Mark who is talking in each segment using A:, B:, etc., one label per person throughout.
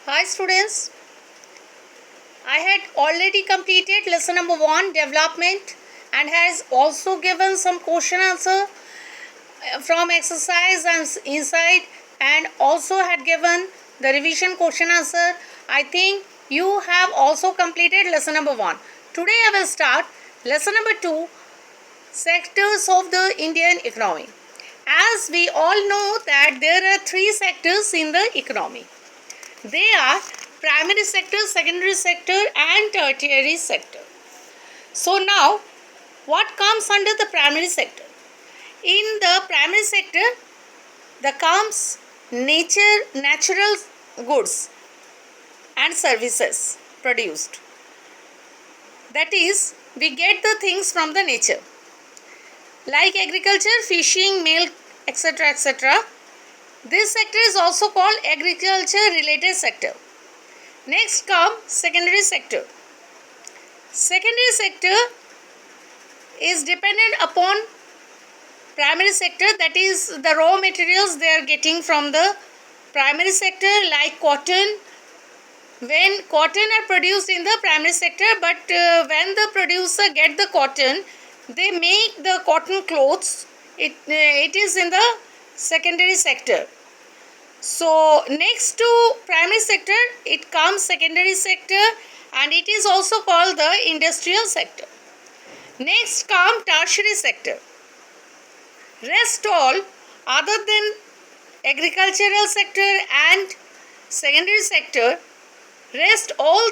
A: Hi students, I had already completed lesson number 1 development and has also given some question answer from exercise and inside and also had given the revision question answer. I think you have also completed lesson number 1. Today I will start lesson number 2, sectors of the Indian economy. As we all know that there are three sectors in the economy. They are primary sector, secondary sector and tertiary sector. So now what comes under the primary sector? In the primary sector there comes natural goods and services produced. That is, we get the things from the nature like agriculture, fishing, milk, etc. etc. This sector is also called agriculture related sector. Next come secondary sector. Secondary sector is dependent upon primary sector, that is the raw materials they are getting from the primary sector like cotton. When cotton are produced in the primary sector, but when the producer get the cotton, they make the cotton clothes. It is in the secondary sector. So next to primary sector, it comes secondary sector and it is also called the industrial sector. Next come tertiary sector. Rest all other than agricultural sector and secondary sector, rest all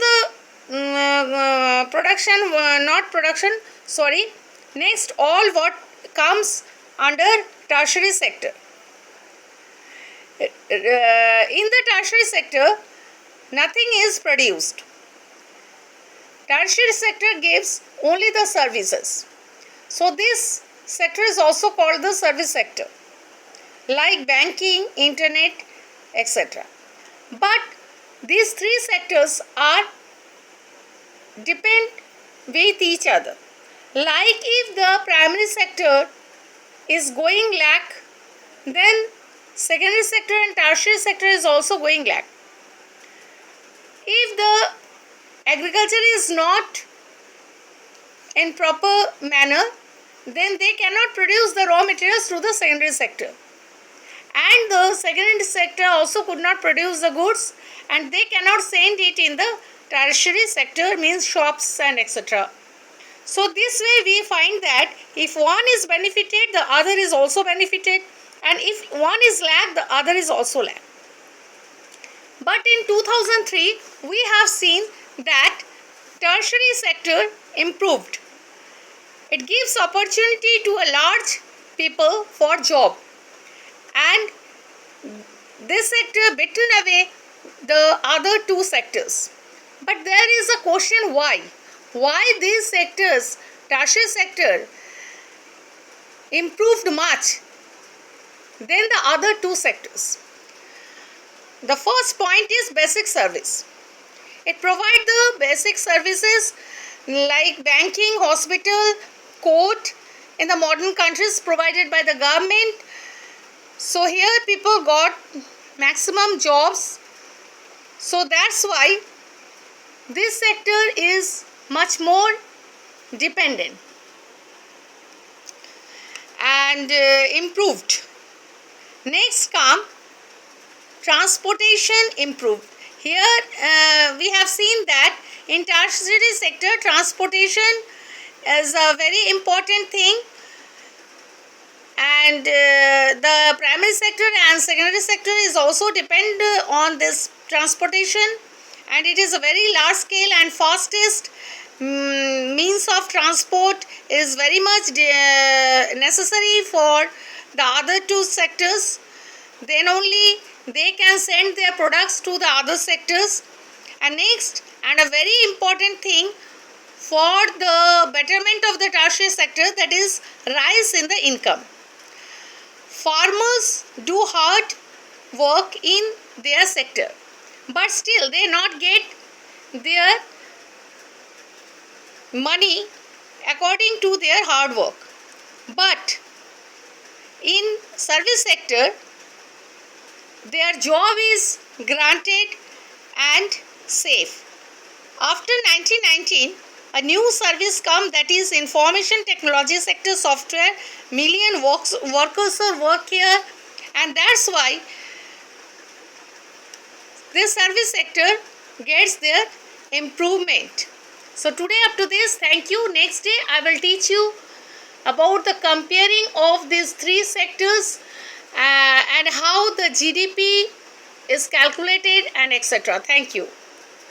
A: the production, not production, sorry, next all what comes under tertiary sector. In the tertiary sector, nothing is produced. Tertiary sector gives only the services. So this sector is also called the service sector, like banking, internet, etc. But these three sectors are depend with each other. Like if the primary sector is going lack, then secondary sector and tertiary sector is also going lack. If the agriculture is not in proper manner, then they cannot produce the raw materials through the secondary sector. And the secondary sector also could not produce the goods and they cannot send it in the tertiary sector, means shops and etc. So this way we find that if one is benefited, the other is also benefited, and if one is lack, the other is also lack. But in 2003 we have seen that tertiary sector improved. It gives opportunity to a large people for job, and this sector beaten away the other two sectors. But there is a question why? Why these sectors, tertiary sector, improved much than the other two sectors? The first point is basic service. It provides the basic services like banking, hospital, court in the modern countries provided by the government. So here people got maximum jobs. So that's why this sector is much more dependent and improved. Next come transportation improved. Here we have seen that in tertiary sector transportation is a very important thing, and the primary sector and secondary sector is also depend on this transportation, and it is a very large scale and fastest means of transport, is very much necessary for the other two sectors. Then only they can send their products to the other sectors. And next, and a very important thing for the betterment of the tertiary sector, that is rise in the income. Farmers do hard work in their sector, but still they not get their money according to their hard work. But in service sector, their job is granted and safe. After 1919, a new service come, that is information technology sector software. Million workers work here, and that's why this service sector gets their improvement. So today up to this, thank you. Next day I will teach you about the comparing of these three sectors and how the GDP is calculated and etc. Thank you.